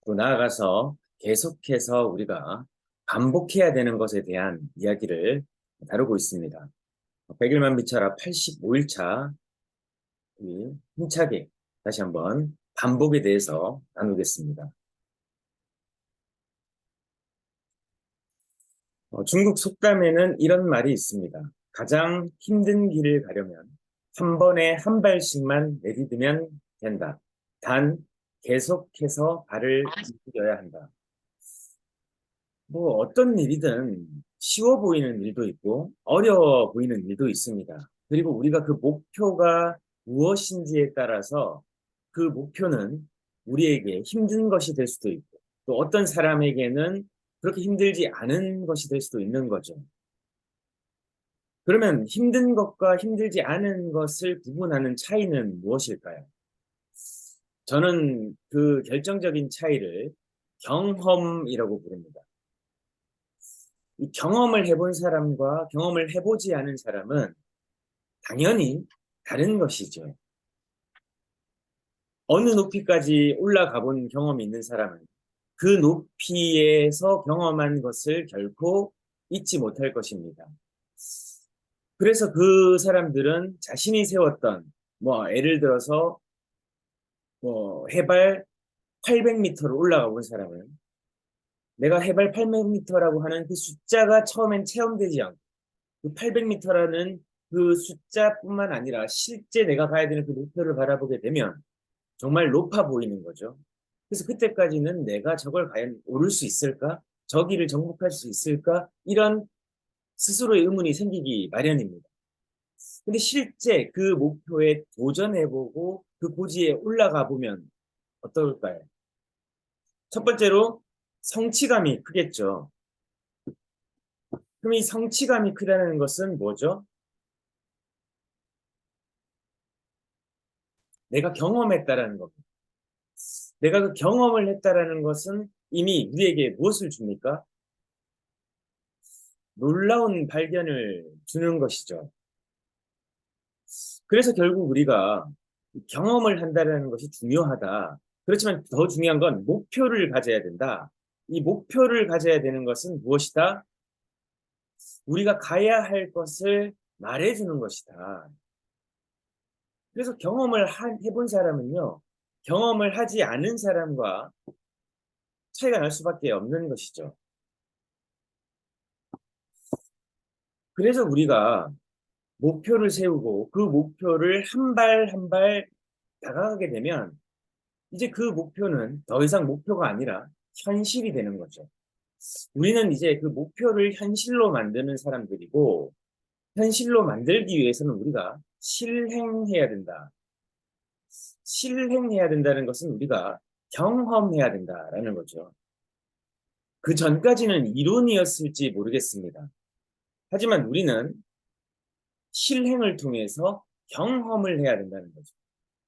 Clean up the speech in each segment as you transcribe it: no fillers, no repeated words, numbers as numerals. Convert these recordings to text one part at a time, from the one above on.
또 나아가서 계속해서 우리가 반복해야 되는 것에 대한 이야기를 다루고 있습니다. 100일만 비춰라 85일차 힘차게 다시 한번 반복에 대해서 나누겠습니다. 중국 속담에는 이런 말이 있습니다. 가장 힘든 길을 가려면 한 번에 한 발씩만 내디디면 된다. 단 계속해서 발을 움직여야 한다. 뭐 어떤 일이든 쉬워 보이는 일도 있고 어려워 보이는 일도 있습니다. 그리고 우리가 그 목표가 무엇인지에 따라서 그 목표는 우리에게 힘든 것이 될 수도 있고 또 어떤 사람에게는 그렇게 힘들지 않은 것이 될 수도 있는 거죠. 그러면 힘든 것과 힘들지 않은 것을 구분하는 차이는 무엇일까요? 저는 그 결정적인 차이를 경험이라고 부릅니다. 이 경험을 해본 사람과 경험을 해보지 않은 사람은 당연히 다른 것이죠. 어느 높이까지 올라가 본 경험이 있는 사람은 그 높이에서 경험한 것을 결코 잊지 못할 것입니다. 그래서 그 사람들은 자신이 세웠던 예를 들어서 해발 800m를 올라가 본 사람은 내가 해발 800m라고 하는 그 숫자가 처음엔 체험되지 않고 그 800m라는 그 숫자뿐만 아니라 실제 내가 가야 되는 그 목표를 바라보게 되면 정말 높아 보이는 거죠. 그래서 그때까지는 내가 저걸 과연 오를 수 있을까? 저 길을 정복할 수 있을까? 이런 스스로의 의문이 생기기 마련입니다. 근데 실제 그 목표에 도전해보고 그 고지에 올라가 보면 어떨까요? 첫 번째로 성취감이 크겠죠. 그럼 이 성취감이 크다는 것은 뭐죠? 내가 경험했다라는 겁니다. 내가 그 경험을 했다라는 것은 이미 우리에게 무엇을 줍니까? 놀라운 발견을 주는 것이죠. 그래서 결국 우리가 경험을 한다는 것이 중요하다. 그렇지만 더 중요한 건 목표를 가져야 된다. 이 목표를 가져야 되는 것은 무엇이다? 우리가 가야 할 것을 말해주는 것이다. 그래서 해본 사람은요, 경험을 하지 않은 사람과 차이가 날 수밖에 없는 것이죠. 그래서 우리가 목표를 세우고 그 목표를 한 발 한 발 다가가게 되면 이제 그 목표는 더 이상 목표가 아니라 현실이 되는 거죠. 우리는 이제 그 목표를 현실로 만드는 사람들이고 현실로 만들기 위해서는 우리가 실행해야 된다. 실행해야 된다는 것은 우리가 경험해야 된다라는 거죠. 그 전까지는 이론이었을지 모르겠습니다. 하지만 우리는 실행을 통해서 경험을 해야 된다는 거죠.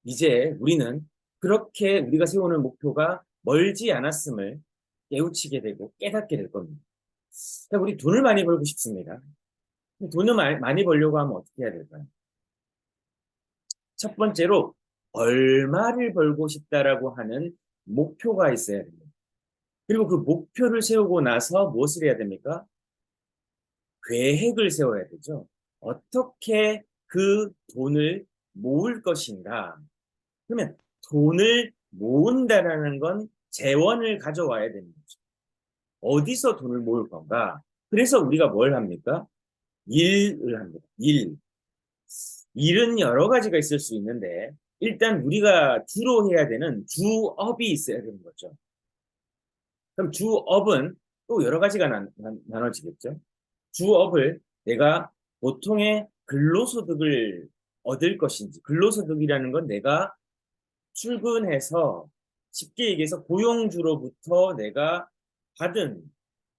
이제 우리는 그렇게 우리가 세우는 목표가 멀지 않았음을 깨우치게 되고 깨닫게 될 겁니다. 그러니까 우리 돈을 많이 벌고 싶습니다. 돈을 많이 벌려고 하면 어떻게 해야 될까요? 첫 번째로 얼마를 벌고 싶다라고 하는 목표가 있어야 됩니다. 그리고 그 목표를 세우고 나서 무엇을 해야 됩니까? 계획을 세워야 되죠. 어떻게 그 돈을 모을 것인가? 그러면 돈을 모은다라는 건 재원을 가져와야 되는 거죠. 어디서 돈을 모을 건가? 그래서 우리가 뭘 합니까? 일을 합니다. 일. 일은 여러 가지가 있을 수 있는데 일단 우리가 주로 해야 되는 주업이 있어야 되는 거죠. 그럼 주업은 또 여러 가지가 나눠지겠죠. 주업을 내가 보통의 근로소득을 얻을 것인지, 근로소득이라는 건 내가 출근해서 쉽게 얘기해서 고용주로부터 내가 받은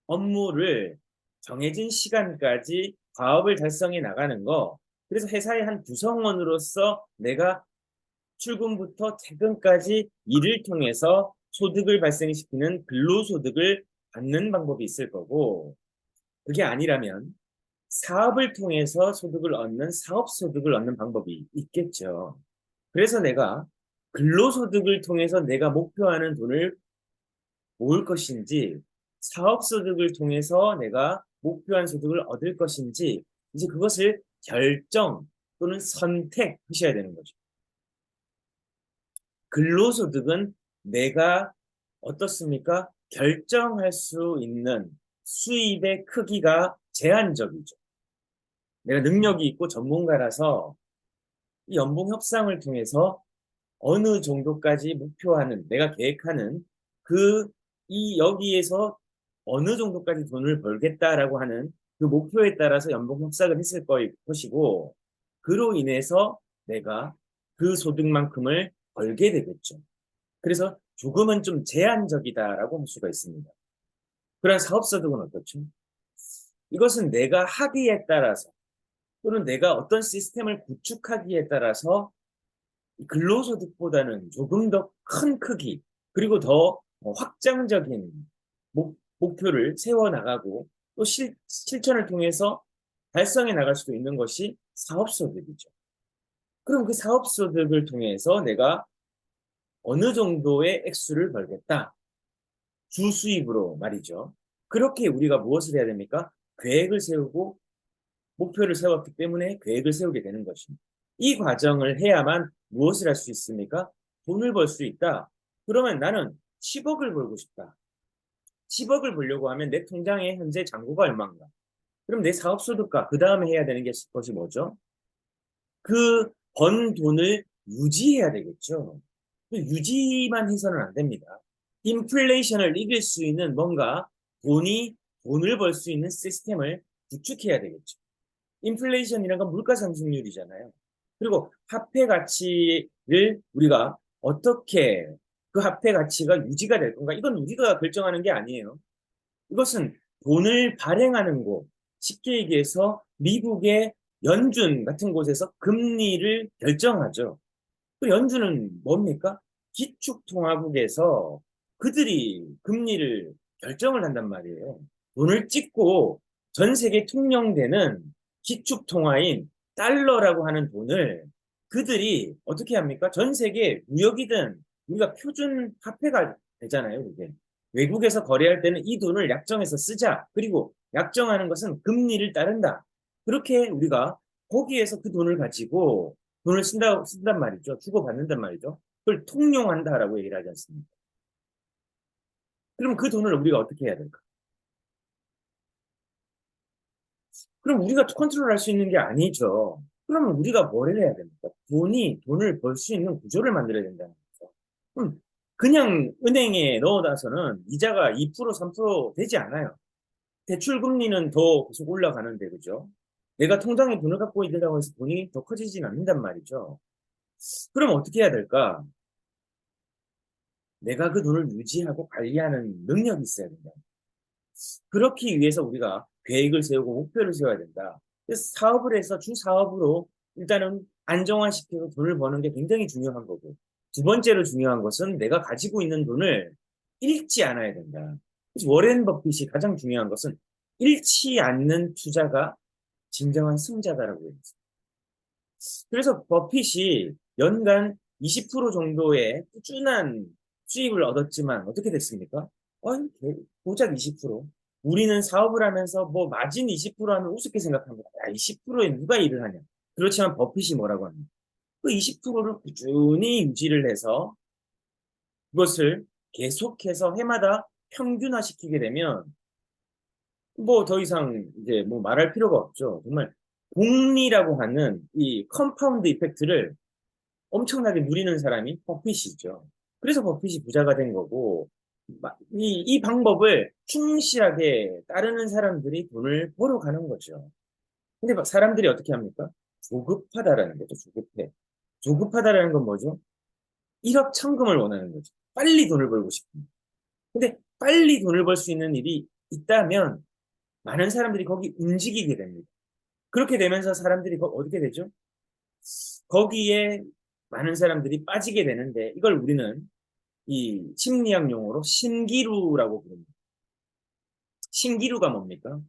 업무를 정해진 시간까지 과업을 달성해 나가는 거. 그래서 회사의 한 구성원으로서 내가 출근부터 퇴근까지 일을 통해서 소득을 발생시키는 근로소득을 받는 방법이 있을 거고, 그게 아니라면 사업을 통해서 소득을 얻는 사업소득을 얻는 방법이 있겠죠. 그래서 내가 근로소득을 통해서 내가 목표하는 돈을 모을 것인지, 사업소득을 통해서 내가 목표한 소득을 얻을 것인지, 이제 그것을 결정 또는 선택하셔야 되는 거죠. 근로소득은 내가 어떻습니까? 결정할 수 있는 수입의 크기가 제한적이죠. 내가 능력이 있고 전문가라서 이 연봉 협상을 통해서 어느 정도까지 목표하는, 내가 계획하는 그, 이 여기에서 어느 정도까지 돈을 벌겠다라고 하는 그 목표에 따라서 연봉 협상을 했을 것이고, 그로 인해서 내가 그 소득만큼을 벌게 되겠죠. 그래서 조금은 좀 제한적이다라고 할 수가 있습니다. 그런 사업소득은 어떻죠? 이것은 내가 하기에 따라서 또는 내가 어떤 시스템을 구축하기에 따라서 근로소득보다는 조금 더 큰 크기, 그리고 더 확장적인 목표를 세워나가고 또 실천을 통해서 달성해 나갈 수도 있는 것이 사업소득이죠. 그럼 그 사업소득을 통해서 내가 어느 정도의 액수를 벌겠다. 주수입으로 말이죠. 그렇게 우리가 무엇을 해야 됩니까? 계획을 세우고 목표를 세웠기 때문에 계획을 세우게 되는 것입니다. 이 과정을 해야만 무엇을 할 수 있습니까? 돈을 벌 수 있다. 그러면 나는 10억을 벌고 싶다. 10억을 벌려고 하면 내 통장에 현재 잔고가 얼마인가? 그럼 내 사업소득과 그 다음에 해야 되는 것이 뭐죠? 그 번 돈을 유지해야 되겠죠. 유지만 해서는 안 됩니다. 인플레이션을 이길 수 있는 뭔가 돈을 벌 수 있는 시스템을 구축해야 되겠죠. 인플레이션이란 건 물가 상승률이잖아요. 그리고 화폐 가치를 우리가 어떻게 그 화폐 가치가 유지가 될 건가? 이건 우리가 결정하는 게 아니에요. 이것은 돈을 발행하는 곳, 쉽게 얘기해서 미국의 연준 같은 곳에서 금리를 결정하죠. 그 연준은 뭡니까? 기축통화국에서 그들이 금리를 결정을 한단 말이에요. 돈을 찍고 전 세계 통용되는 기축통화인 달러라고 하는 돈을 그들이 어떻게 합니까? 전 세계 무역이든 우리가 표준 화폐가 되잖아요, 그게. 외국에서 거래할 때는 이 돈을 약정해서 쓰자. 그리고 약정하는 것은 금리를 따른다. 그렇게 우리가 거기에서 그 돈을 가지고 돈을 쓴단 말이죠. 주고받는단 말이죠. 그걸 통용한다라고 얘기를 하지 않습니까? 그럼 그 돈을 우리가 어떻게 해야 될까? 그럼 우리가 컨트롤할 수 있는 게 아니죠. 그러면 우리가 뭘 해야 됩니까? 돈을 벌 수 있는 구조를 만들어야 된다는 거죠. 그럼 그냥 은행에 넣어놔서는 이자가 2%, 3% 되지 않아요. 대출 금리는 더 계속 올라가는데, 그죠? 내가 통장에 돈을 갖고 있다고 해서 돈이 더 커지진 않는단 말이죠. 그럼 어떻게 해야 될까? 내가 그 돈을 유지하고 관리하는 능력이 있어야 된다. 그렇기 위해서 우리가 계획을 세우고 목표를 세워야 된다. 그래서 사업을 해서 주 사업으로 일단은 안정화시키고 돈을 버는 게 굉장히 중요한 거고, 두 번째로 중요한 것은 내가 가지고 있는 돈을 잃지 않아야 된다. 그래서 워렌 버핏이 가장 중요한 것은 잃지 않는 투자가 진정한 승자다라고 했어요. 그래서 버핏이 연간 20% 정도의 꾸준한 수입을 얻었지만 어떻게 됐습니까? 고작 20%. 우리는 사업을 하면서 뭐 마진 20% 하면 우습게 생각합니다. 야, 20%에 누가 일을 하냐? 그렇지만 버핏이 뭐라고 합니까? 그 20%를 꾸준히 유지를 해서 그것을 계속해서 해마다 평균화시키게 되면 뭐 더 이상 이제 뭐 말할 필요가 없죠. 정말 복리라고 하는 이 컴파운드 이펙트를 엄청나게 누리는 사람이 버핏이죠. 그래서 버핏이 부자가 된 거고, 이 방법을 충실하게 따르는 사람들이 돈을 벌어가는 거죠. 근데 막 사람들이 어떻게 합니까? 조급하다라는 거죠, 조급해. 조급하다라는 건 뭐죠? 일확천금을 원하는 거죠. 빨리 돈을 벌고 싶습니다. 근데 빨리 돈을 벌 수 있는 일이 있다면 많은 사람들이 거기 움직이게 됩니다. 그렇게 되면서 사람들이 어떻게 되죠? 거기에 많은 사람들이 빠지게 되는데 이걸 우리는 이 심리학 용어로 신기루라고 부릅니다. 신기루가 뭡니까?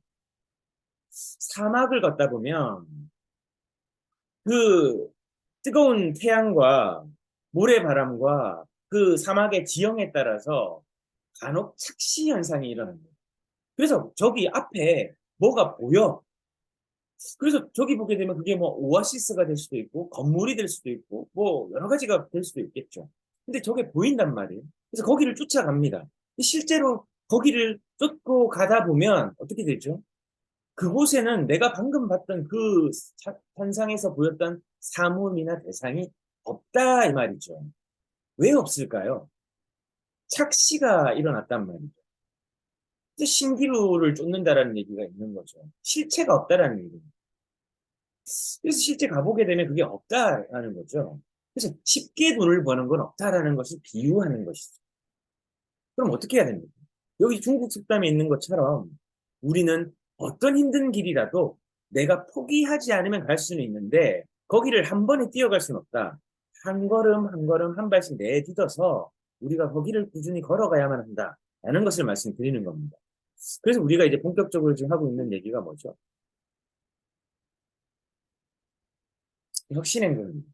사막을 걷다 보면 그 뜨거운 태양과 모래바람과 그 사막의 지형에 따라서 간혹 착시 현상이 일어납니다. 그래서 저기 앞에 뭐가 보여. 그래서 저기 보게 되면 그게 뭐 오아시스가 될 수도 있고 건물이 될 수도 있고 뭐 여러 가지가 될 수도 있겠죠. 근데 저게 보인단 말이에요. 그래서 거기를 쫓아갑니다. 실제로 거기를 쫓고 가다 보면 어떻게 되죠? 그곳에는 내가 방금 봤던 그 환상에서 보였던 사물이나 대상이 없다 이 말이죠. 왜 없을까요? 착시가 일어났단 말이죠. 이제 신기루를 쫓는다라는 얘기가 있는 거죠. 실체가 없다라는 얘기입니다. 그래서 실제 가보게 되면 그게 없다라는 거죠. 그래서 쉽게 돈을 버는 건 없다라는 것을 비유하는 것이죠. 그럼 어떻게 해야 됩니까? 여기 중국 속담에 있는 것처럼 우리는 어떤 힘든 길이라도 내가 포기하지 않으면 갈 수는 있는데 거기를 한 번에 뛰어갈 수는 없다. 한 걸음 한 걸음 한 발씩 내딛어서 우리가 거기를 꾸준히 걸어가야만 한다라는 것을 말씀드리는 겁니다. 그래서 우리가 이제 본격적으로 지금 하고 있는 얘기가 뭐죠? 혁신행동입니다.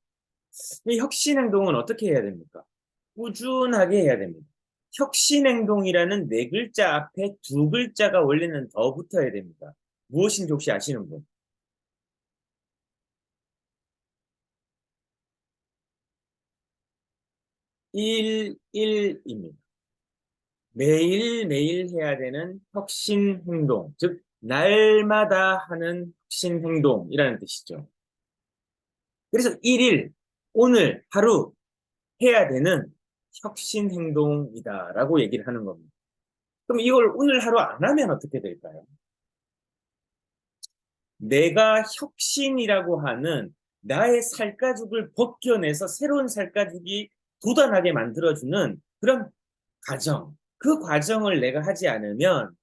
이 혁신행동은 어떻게 해야 됩니까? 꾸준하게 해야 됩니다. 혁신행동이라는 네 글자 앞에 두 글자가 원래는 더 붙어야 됩니다. 무엇인지 혹시 아시는 분? 1입니다. 매일매일 해야 되는 혁신행동, 즉 날마다 하는 혁신행동이라는 뜻이죠. 그래서 1일, 오늘 하루 해야 되는 혁신행동이다라고 얘기를 하는 겁니다. 그럼 이걸 오늘 하루 안 하면 어떻게 될까요? 내가 혁신이라고 하는 나의 살가죽을 벗겨내서 새로운 살가죽이 돋아나게 만들어주는 그런 과정, 그 과정을 내가 하지 않으면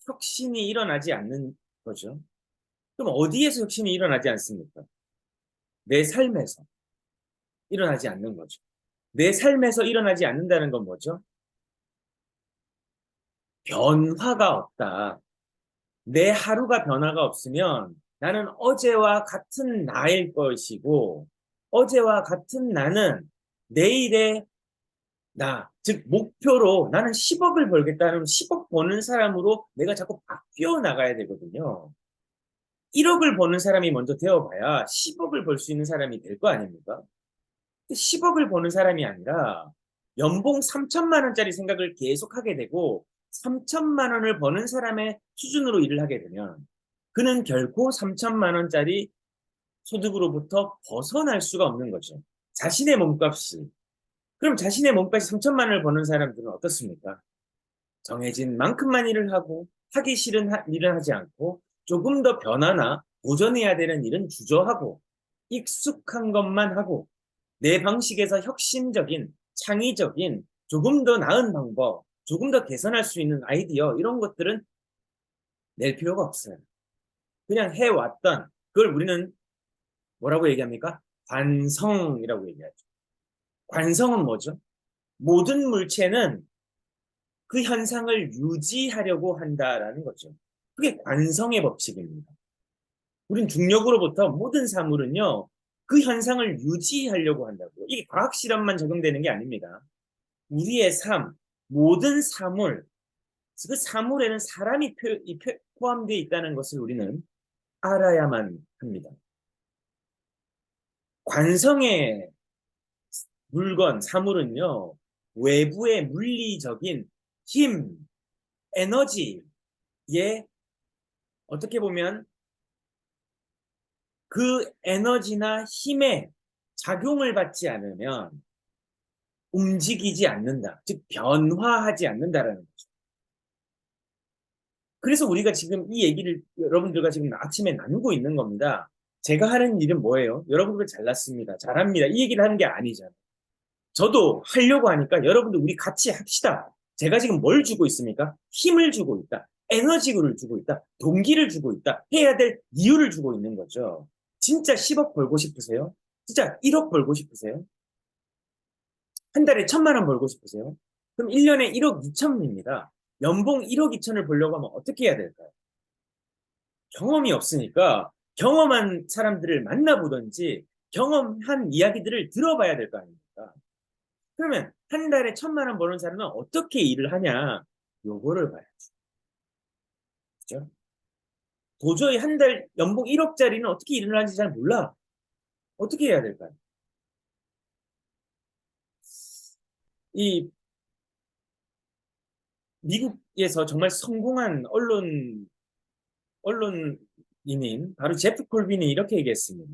혁신이 일어나지 않는 거죠. 그럼 어디에서 혁신이 일어나지 않습니까? 내 삶에서 일어나지 않는 거죠. 내 삶에서 일어나지 않는다는 건 뭐죠? 변화가 없다. 내 하루가 변화가 없으면 나는 어제와 같은 나일 것이고, 어제와 같은 나는 내일의 나, 즉, 목표로 나는 10억을 벌겠다는 10억 버는 사람으로 내가 자꾸 바뀌어 나가야 되거든요. 1억을 버는 사람이 먼저 되어봐야 10억을 벌 수 있는 사람이 될 거 아닙니까? 10억을 버는 사람이 아니라 연봉 3천만 원짜리 생각을 계속 하게 되고 3천만 원을 버는 사람의 수준으로 일을 하게 되면 그는 결코 3천만 원짜리 소득으로부터 벗어날 수가 없는 거죠. 자신의 몸값이. 그럼 자신의 몸값이 3천만 원을 버는 사람들은 어떻습니까? 정해진 만큼만 일을 하고 하기 싫은 일은 하지 않고 조금 더 변화나 도전해야 되는 일은 주저하고 익숙한 것만 하고 내 방식에서 혁신적인, 창의적인, 조금 더 나은 방법, 조금 더 개선할 수 있는 아이디어 이런 것들은 낼 필요가 없어요. 그냥 해왔던 그걸 우리는 뭐라고 얘기합니까? 관성이라고 얘기하죠. 관성은 뭐죠? 모든 물체는 그 현상을 유지하려고 한다라는 거죠. 그게 관성의 법칙입니다. 우린 중력으로부터 모든 사물은요, 그 현상을 유지하려고 한다고요. 이게 과학 실험만 적용되는 게 아닙니다. 우리의 삶, 모든 사물, 그 사물에는 사람이 포함되어 있다는 것을 우리는 알아야만 합니다. 관성의 물건, 사물은요, 외부의 물리적인 힘, 에너지에 어떻게 보면 그 에너지나 힘에 작용을 받지 않으면 움직이지 않는다. 즉, 변화하지 않는다라는 거죠. 그래서 우리가 지금 이 얘기를 여러분들과 지금 아침에 나누고 있는 겁니다. 제가 하는 일은 뭐예요? 여러분들 잘났습니다. 잘합니다. 이 얘기를 하는 게 아니잖아요. 저도 하려고 하니까 여러분들 우리 같이 합시다. 제가 지금 뭘 주고 있습니까? 힘을 주고 있다. 에너지를 주고 있다. 동기를 주고 있다. 해야 될 이유를 주고 있는 거죠. 진짜 10억 벌고 싶으세요? 진짜 1억 벌고 싶으세요? 한 달에 1,000만 원 벌고 싶으세요? 그럼 1년에 1억 2천입니다. 연봉 1억 2천을 벌려고 하면 어떻게 해야 될까요? 경험이 없으니까 경험한 사람들을 만나보든지 경험한 이야기들을 들어봐야 될 거 아닙니까? 그러면 한 달에 1,000만 원 버는 사람은 어떻게 일을 하냐? 요거를 봐야죠. 그죠? 도저히 한 달 연봉 1억짜리는 어떻게 일을 하는지 잘 몰라. 어떻게 해야 될까요? 이 미국에서 정말 성공한 언론인인 바로 제프 콜빈이 이렇게 얘기했습니다.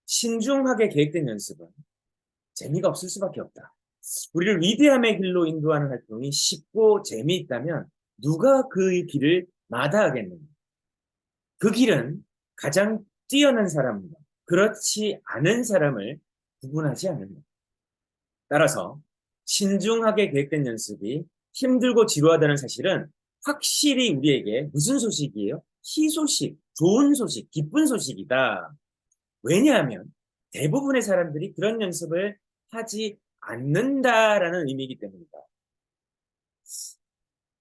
신중하게 계획된 연습은 재미가 없을 수밖에 없다. 우리를 위대함의 길로 인도하는 활동이 쉽고 재미있다면 누가 그 길을 마다하겠는가? 그 길은 가장 뛰어난 사람과 그렇지 않은 사람을 구분하지 않는다. 따라서 신중하게 계획된 연습이 힘들고 지루하다는 사실은 확실히 우리에게 무슨 소식이에요? 희소식, 좋은 소식, 기쁜 소식이다. 왜냐하면 대부분의 사람들이 그런 연습을 하지 않는다라는 의미이기 때문이다.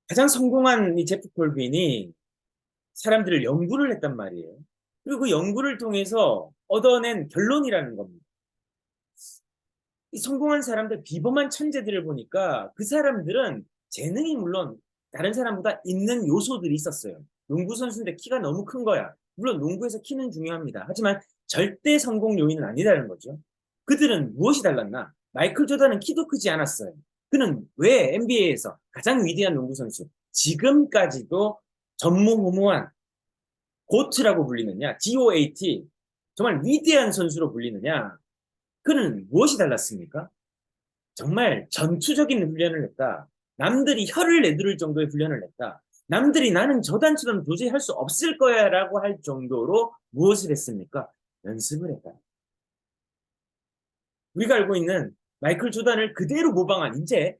가장 성공한 이 제프 콜빈이 사람들을 연구를 했단 말이에요. 그리고 그 연구를 통해서 얻어낸 결론이라는 겁니다. 이 성공한 사람들, 비범한 천재들을 보니까 그 사람들은 재능이 물론 다른 사람보다 있는 요소들이 있었어요. 농구 선수인데 키가 너무 큰 거야. 물론 농구에서 키는 중요합니다. 하지만 절대 성공 요인은 아니라는 거죠. 그들은 무엇이 달랐나? 마이클 조던은 키도 크지 않았어요. 그는 왜 NBA에서 가장 위대한 농구 선수, 지금까지도 전무후무한 고트라고 불리느냐, GOAT, 정말 위대한 선수로 불리느냐? 그는 무엇이 달랐습니까? 정말 전투적인 훈련을 했다. 남들이 혀를 내두를 정도의 훈련을 했다. 남들이 나는 저 단추는 도저히 할 수 없을 거야 라고 할 정도로 무엇을 했습니까? 연습을 했다. 우리가 알고 있는 마이클 조던을 그대로 모방한 이제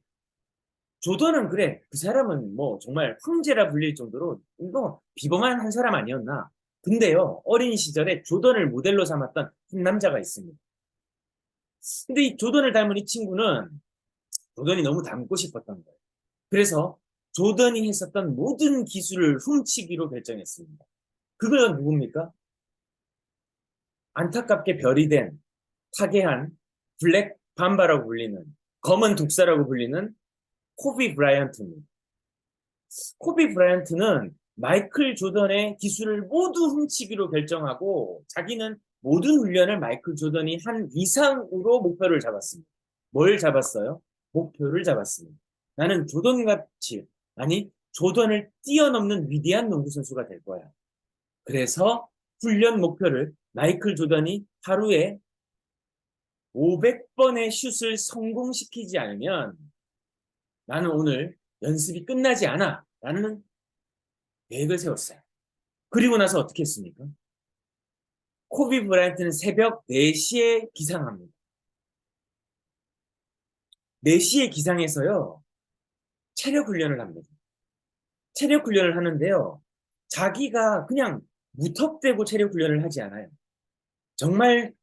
조던은 그래 그 사람은 뭐 정말 황제라 불릴 정도로 이거 비범한 한 사람 아니었나. 근데요 어린 시절에 조던을 모델로 삼았던 한 남자가 있습니다. 근데 이 조던을 닮은 이 친구는 조던이 너무 닮고 싶었던 거예요. 그래서 조던이 했었던 모든 기술을 훔치기로 결정했습니다. 그건 누굽니까? 안타깝게 별이 된 타계한 블랙 밤바라고 불리는 검은 독사라고 불리는 코비 브라이언트입니다. 코비 브라이언트는 마이클 조던의 기술을 모두 훔치기로 결정하고 자기는 모든 훈련을 마이클 조던이 한 이상으로 목표를 잡았습니다. 뭘 잡았어요? 목표를 잡았습니다. 나는 조던같이, 아니, 조던을 뛰어넘는 위대한 농구 선수가 될 거야. 그래서 훈련 목표를 마이클 조던이 하루에 500번의 슛을 성공시키지 않으면 나는 오늘 연습이 끝나지 않아. 라는 계획을 세웠어요. 그리고 나서 어떻게 했습니까? 코비 브라이언트는 새벽 4시에 기상합니다. 4시에 기상해서요. 체력 훈련을 합니다. 체력 훈련을 하는데요. 자기가 그냥 무턱대고 체력 훈련을 하지 않아요. 정말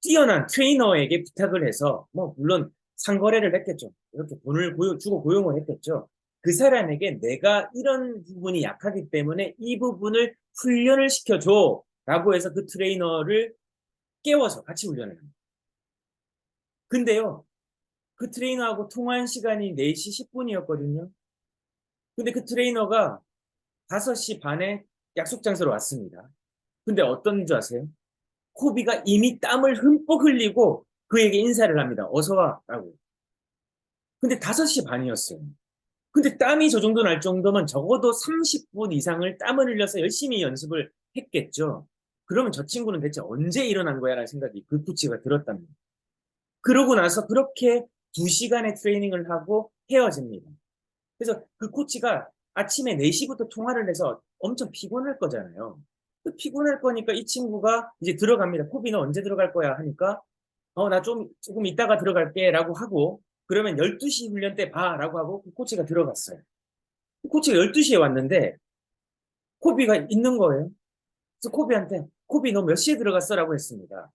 뛰어난 트레이너에게 부탁을 해서 뭐 물론 상거래를 했겠죠. 이렇게 돈을 주고 고용을 했겠죠. 그 사람에게 내가 이런 부분이 약하기 때문에 이 부분을 훈련을 시켜줘 라고 해서 그 트레이너를 깨워서 같이 훈련을 합니다. 근데요, 그 트레이너하고 통화한 시간이 4시 10분이었거든요. 근데 그 트레이너가 5시 반에 약속 장소로 왔습니다. 근데 어떤 줄 아세요? 코비가 이미 땀을 흠뻑 흘리고 그에게 인사를 합니다. 어서 와 라고. 근데 5시 반이었어요. 근데 땀이 저 정도 날 정도면 적어도 30분 이상을 땀을 흘려서 열심히 연습을 했겠죠. 그러면 저 친구는 대체 언제 일어난 거야? 라는 생각이 그 코치가 들었답니다. 그러고 나서 그렇게 2시간의 트레이닝을 하고 헤어집니다. 그래서 그 코치가 아침에 4시부터 통화를 해서 엄청 피곤할 거잖아요. 그 피곤할 거니까 이 친구가 이제 들어갑니다. 코비 너 언제 들어갈 거야? 하니까 나 조금 이따가 들어갈게 라고 하고 그러면 12시 훈련 때 봐 라고 하고 그 코치가 들어갔어요. 그 코치가 12시에 왔는데 코비가 있는 거예요. 그래서 코비한테 코비 너 몇 시에 들어갔어? 라고 했습니다.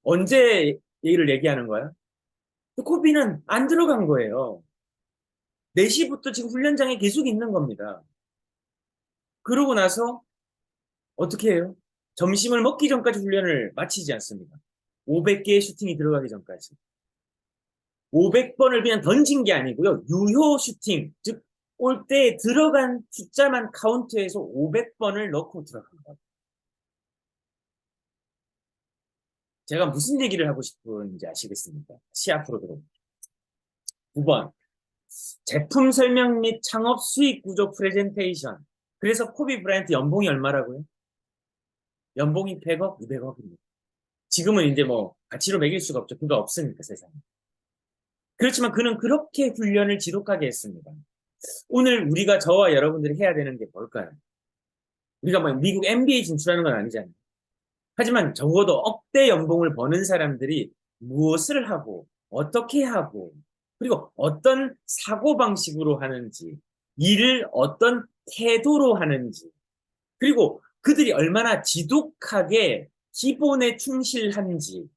언제 얘기를 얘기하는 거야? 코비는 안 들어간 거예요. 4시부터 지금 훈련장에 계속 있는 겁니다. 그러고 나서 어떻게 해요? 점심을 먹기 전까지 훈련을 마치지 않습니다. 500개의 슈팅이 들어가기 전까지. 500번을 그냥 던진 게 아니고요. 유효 슈팅, 즉 골대에 들어간 숫자만 카운트해서 500번을 넣고 들어간다. 제가 무슨 얘기를 하고 싶은지 아시겠습니까? 앞으로 들어볼게요. 9번. 제품 설명 및 창업 수익 구조 프레젠테이션. 그래서 코비 브라이언트 연봉이 얼마라고요? 연봉이 100억, 200억입니다. 지금은 이제 뭐 가치로 매길 수가 없죠. 그가 없으니까 세상에. 그렇지만 그는 그렇게 훈련을 지독하게 했습니다. 오늘 우리가 저와 여러분들이 해야 되는 게 뭘까요? 우리가 뭐 미국 NBA 진출하는 건 아니잖아요. 하지만 적어도 억대 연봉을 버는 사람들이 무엇을 하고 어떻게 하고 그리고 어떤 사고방식으로 하는지 일을 어떤 태도로 하는지 그리고 그들이 얼마나 지독하게 기본에 충실한지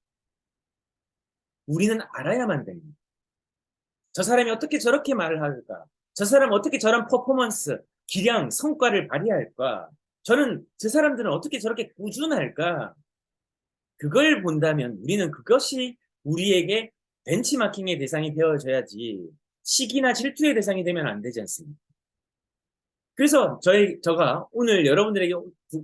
우리는 알아야만 됩니다. 저 사람이 어떻게 저렇게 말을 할까? 저 사람은 어떻게 저런 퍼포먼스, 기량, 성과를 발휘할까? 저 사람들은 어떻게 저렇게 꾸준할까? 그걸 본다면 우리는 그것이 우리에게 벤치마킹의 대상이 되어져야지 시기나 질투의 대상이 되면 안 되지 않습니까? 그래서 제가 오늘 여러분들에게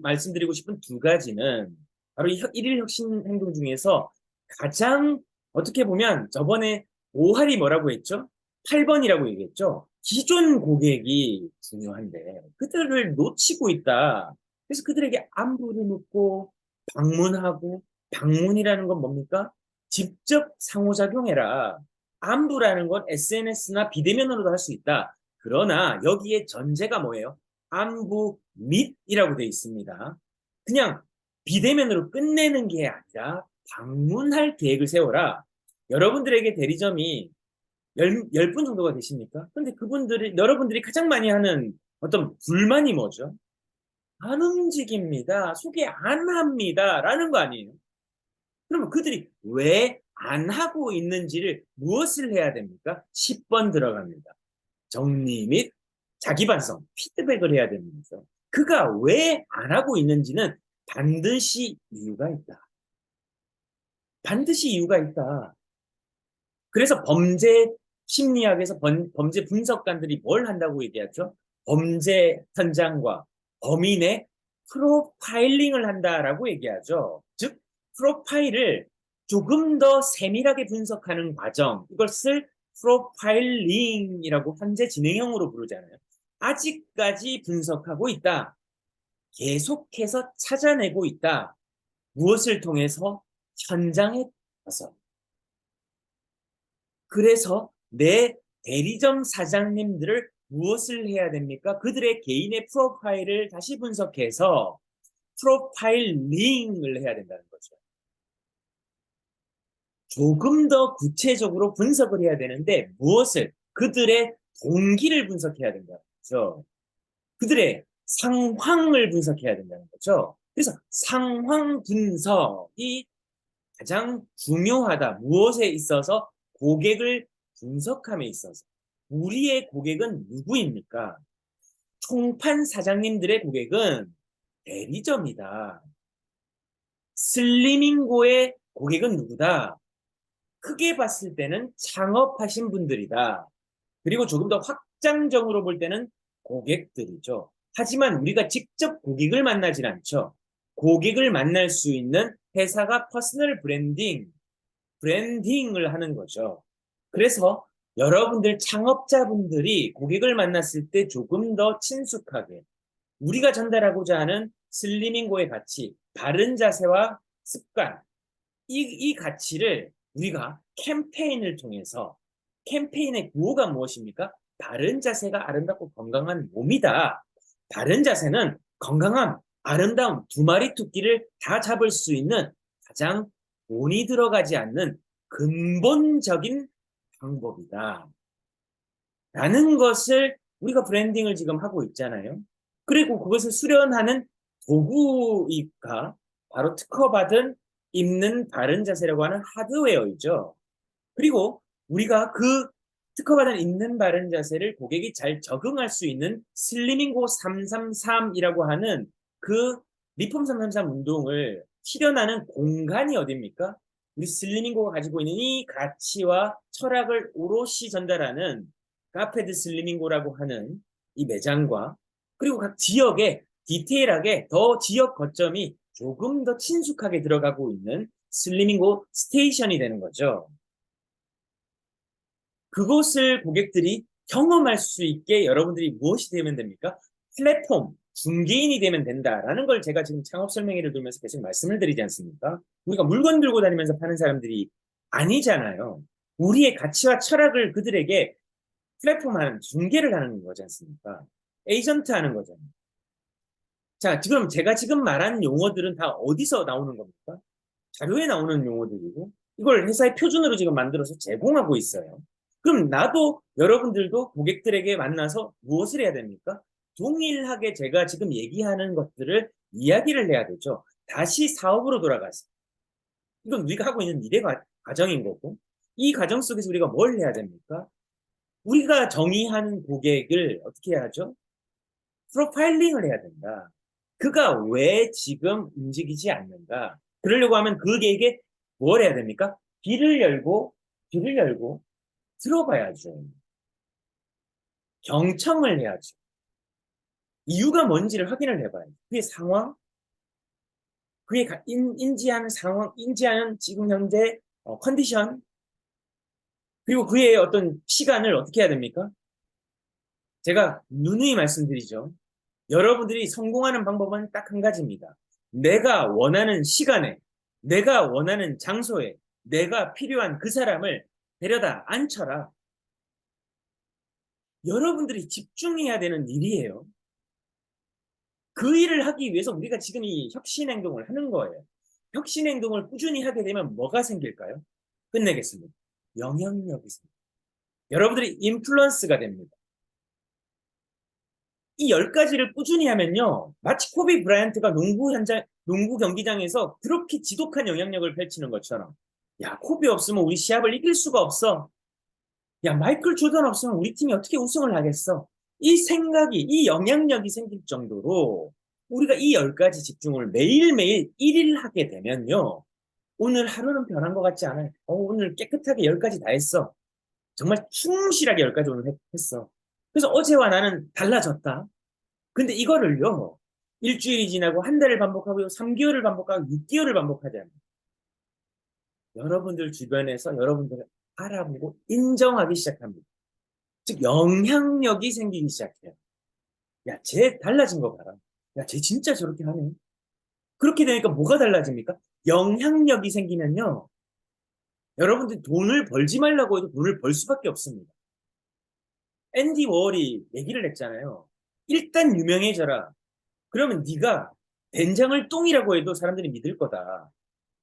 말씀드리고 싶은 두 가지는 바로 이 일일 혁신 행동 중에서 가장 어떻게 보면 저번에 5할이 뭐라고 했죠? 8번이라고 얘기했죠? 기존 고객이 중요한데 그들을 놓치고 있다. 그래서 그들에게 안부를 묻고 방문하고 방문이라는 건 뭡니까? 직접 상호작용해라. 안부라는 건 SNS나 비대면으로도 할 수 있다. 그러나 여기에 전제가 뭐예요? 안부 및이라고 되어 있습니다. 그냥 비대면으로 끝내는 게 아니라 방문할 계획을 세워라. 여러분들에게 대리점이 10분 정도가 되십니까? 근데 여러분들이 가장 많이 하는 어떤 불만이 뭐죠? 안 움직입니다. 소개 안 합니다. 라는 거 아니에요? 그러면 그들이 왜 안 하고 있는지를 무엇을 해야 됩니까? 10번 들어갑니다. 정리 및 자기 반성, 피드백을 해야 되면서 그가 왜 안 하고 있는지는 반드시 이유가 있다. 반드시 이유가 있다. 그래서 범죄 심리학에서 범죄 분석관들이 뭘 한다고 얘기하죠? 범죄 현장과 범인의 프로파일링을 한다라고 얘기하죠. 즉, 프로파일을 조금 더 세밀하게 분석하는 과정, 이것을 프로파일링이라고 현재 진행형으로 부르잖아요. 아직까지 분석하고 있다. 계속해서 찾아내고 있다. 무엇을 통해서? 현장에 가서. 그래서 내 대리점 사장님들을 무엇을 해야 됩니까? 그들의 개인의 프로파일을 다시 분석해서 프로파일링을 해야 된다는 거죠. 조금 더 구체적으로 분석을 해야 되는데 무엇을? 그들의 동기를 분석해야 된다는 거죠. 그들의 상황을 분석해야 된다는 거죠. 그래서 상황 분석이 가장 중요하다. 무엇에 있어서? 고객을 분석함에 있어서. 우리의 고객은 누구입니까? 총판 사장님들의 고객은 대리점이다. 슬리밍고의 고객은 누구다? 크게 봤을 때는 창업하신 분들이다. 그리고 조금 더 확장적으로 볼 때는 고객들이죠. 하지만 우리가 직접 고객을 만나진 않죠. 고객을 만날 수 있는 회사가 퍼스널 브랜딩을 하는 거죠. 그래서 여러분들 창업자분들이 고객을 만났을 때 조금 더 친숙하게 우리가 전달하고자 하는 슬리밍고의 가치, 바른 자세와 습관, 이 가치를 우리가 캠페인을 통해서 캠페인의 구호가 무엇입니까? 바른 자세가 아름답고 건강한 몸이다. 바른 자세는 건강함, 아름다움 두 마리 토끼를 다 잡을 수 있는 가장 돈이 들어가지 않는 근본적인 방법이다. 라는 것을 우리가 브랜딩을 지금 하고 있잖아요. 그리고 그것을 수련하는 도구가 바로 특허받은 입는 바른 자세라고 하는 하드웨어이죠. 그리고 우리가 그 특허받은 입는 바른 자세를 고객이 잘 적응할 수 있는 슬리밍고 333이라고 하는 그 리폼 333 운동을 실현하는 공간이 어디입니까? 우리 슬리밍고가 가지고 있는 이 가치와 철학을 오롯이 전달하는 카페드 슬리밍고라고 하는 이 매장과 그리고 각 지역에 디테일하게 더 지역 거점이 조금 더 친숙하게 들어가고 있는 슬리밍고 스테이션이 되는 거죠. 그곳을 고객들이 경험할 수 있게 여러분들이 무엇이 되면 됩니까? 플랫폼, 중개인이 되면 된다라는 걸 제가 지금 창업 설명회를 들면서 계속 말씀을 드리지 않습니까? 우리가 물건 들고 다니면서 파는 사람들이 아니잖아요. 우리의 가치와 철학을 그들에게 플랫폼하는 중개를 하는 거지 않습니까? 에이전트 하는 거잖아요. 자, 지금 제가 지금 말한 용어들은 다 어디서 나오는 겁니까? 자료에 나오는 용어들이고 이걸 회사의 표준으로 지금 만들어서 제공하고 있어요. 그럼 나도 여러분들도 고객들에게 만나서 무엇을 해야 됩니까? 동일하게 제가 지금 얘기하는 것들을 이야기를 해야 되죠. 다시 사업으로 돌아가서. 이건 우리가 하고 있는 미래 과정인 거고 이 과정 속에서 우리가 뭘 해야 됩니까? 우리가 정의하는 고객을 어떻게 해야 하죠? 프로파일링을 해야 된다. 그가 왜 지금 움직이지 않는가? 그러려고 하면 그에게 뭘 해야 됩니까? 귀를 열고 들어봐야죠. 경청을 해야죠. 이유가 뭔지를 확인을 해봐야죠. 그의 상황, 그의 인지하는 상황, 인지하는 지금 현재 컨디션, 그리고 그의 어떤 시간을 어떻게 해야 됩니까? 제가 누누이 말씀드리죠. 여러분들이 성공하는 방법은 딱 한 가지입니다. 내가 원하는 시간에, 내가 원하는 장소에, 내가 필요한 그 사람을 데려다 앉혀라. 여러분들이 집중해야 되는 일이에요. 그 일을 하기 위해서 우리가 지금 이 혁신행동을 하는 거예요. 혁신행동을 꾸준히 하게 되면 뭐가 생길까요? 끝내겠습니다. 영향력이 생깁니다. 여러분들이 인플루언스가 됩니다. 이 10가지를 꾸준히 하면요. 마치 코비 브라이언트가 농구 경기장에서 그렇게 지독한 영향력을 펼치는 것처럼 야, 코비 없으면 우리 시합을 이길 수가 없어. 야, 마이클 조던 없으면 우리 팀이 어떻게 우승을 하겠어? 이 생각이, 이 영향력이 생길 정도로 우리가 이 10가지 집중을 매일매일 1일 하게 되면요. 오늘 하루는 변한 것 같지 않아요? 오늘 깨끗하게 10가지 다 했어. 정말 충실하게 10가지 오늘 했어. 그래서 어제와 나는 달라졌다. 근데 이거를요, 일주일이 지나고 한 달을 반복하고 3개월을 반복하고 6개월을 반복하잖아요. 여러분들 주변에서 여러분들을 알아보고 인정하기 시작합니다. 즉, 영향력이 생기기 시작해요. 야, 쟤 달라진 거 봐라. 야, 쟤 진짜 저렇게 하네. 그렇게 되니까 뭐가 달라집니까? 영향력이 생기면요. 여러분들이 돈을 벌지 말라고 해도 돈을 벌 수밖에 없습니다. 앤디 워홀이 얘기를 했잖아요. 일단 유명해져라. 그러면 네가 된장을 똥이라고 해도 사람들이 믿을 거다.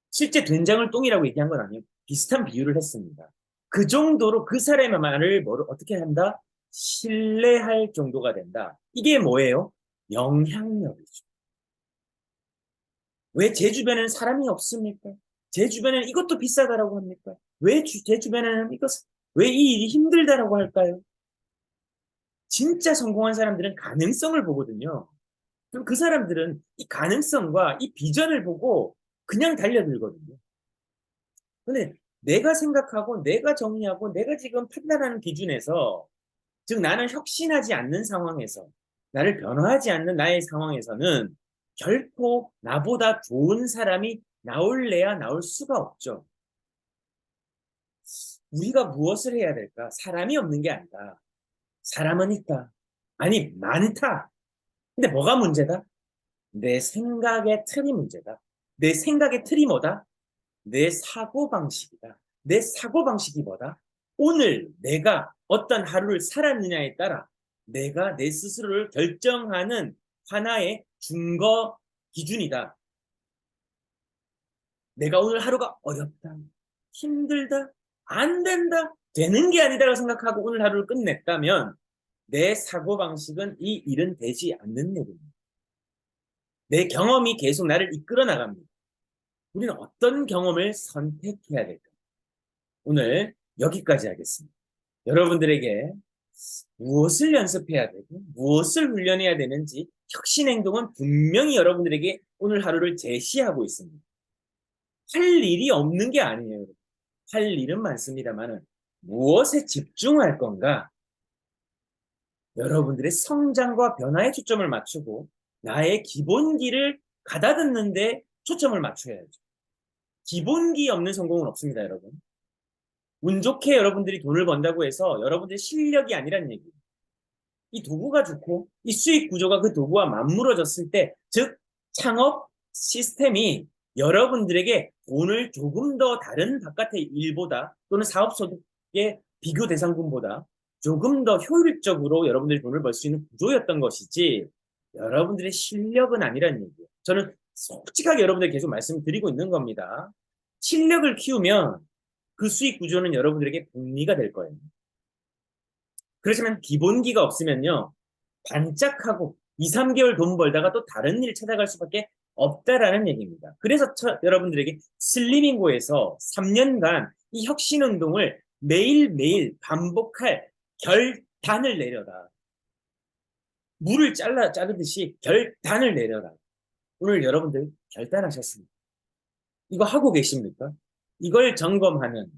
실제 된장을 똥이라고 얘기한 건 아니에요. 비슷한 비유를 했습니다. 그 정도로 그 사람의 말을 어떻게 한다? 신뢰할 정도가 된다. 이게 뭐예요? 영향력이죠. 왜 제 주변에는 사람이 없습니까? 제 주변에는 이것도 비싸다라고 합니까? 왜 제 주변에는 왜 이 일이 힘들다라고 할까요? 진짜 성공한 사람들은 가능성을 보거든요. 그럼 그 사람들은 이 가능성과 이 비전을 보고 그냥 달려들거든요. 근데 내가 생각하고 내가 정의하고 내가 지금 판단하는 기준에서 즉 나는 혁신하지 않는 상황에서 나를 변화하지 않는 나의 상황에서는 결코 나보다 좋은 사람이 나올래야 나올 수가 없죠. 우리가 무엇을 해야 될까? 사람이 없는 게 아니다. 사람은 있다. 아니, 많다. 근데 뭐가 문제다? 내 생각의 틀이 문제다. 내 생각의 틀이 뭐다? 내 사고방식이다. 내 사고방식이 뭐다? 오늘 내가 어떤 하루를 살았느냐에 따라 내가 내 스스로를 결정하는 하나의 증거 기준이다. 내가 오늘 하루가 어렵다, 힘들다, 안 된다, 되는 게 아니다라고 생각하고 오늘 하루를 끝냈다면 내 사고방식은 이 일은 되지 않는 일입니다. 내 경험이 계속 나를 이끌어 나갑니다. 우리는 어떤 경험을 선택해야 될까? 오늘 여기까지 하겠습니다. 여러분들에게 무엇을 연습해야 되고 무엇을 훈련해야 되는지 혁신 행동은 분명히 여러분들에게 오늘 하루를 제시하고 있습니다. 할 일이 없는 게 아니에요. 할 일은 많습니다만은 무엇에 집중할 건가? 여러분들의 성장과 변화에 초점을 맞추고 나의 기본기를 가다듬는데 초점을 맞춰야죠. 기본기 없는 성공은 없습니다, 여러분. 운 좋게 여러분들이 돈을 번다고 해서 여러분들의 실력이 아니란 얘기예요. 이 도구가 좋고 이 수익 구조가 그 도구와 맞물어졌을 때, 즉 창업 시스템이 여러분들에게 돈을 조금 더 다른 바깥의 일보다 또는 사업소득의 비교 대상군보다 조금 더 효율적으로 여러분들이 돈을 벌 수 있는 구조였던 것이지 여러분들의 실력은 아니라는 얘기예요. 저는 솔직하게 여러분들 계속 말씀드리고 있는 겁니다. 실력을 키우면 그 수익 구조는 여러분들에게 복리가 될 거예요. 그렇지만 기본기가 없으면요, 반짝하고 2, 3개월 돈 벌다가 또 다른 일 찾아갈 수밖에 없다라는 얘기입니다. 그래서 여러분들에게 슬리밍고에서 3년간 이 혁신 운동을 매일매일 반복할 결단을 내려라. 물을 자르듯이 결단을 내려라. 오늘 여러분들 결단하셨습니다. 이거 하고 계십니까? 이걸 점검하는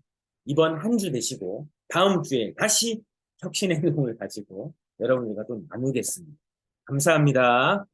이번 한 주 되시고 다음 주에 다시 혁신의 행동을 가지고 여러분들과 또 나누겠습니다. 감사합니다.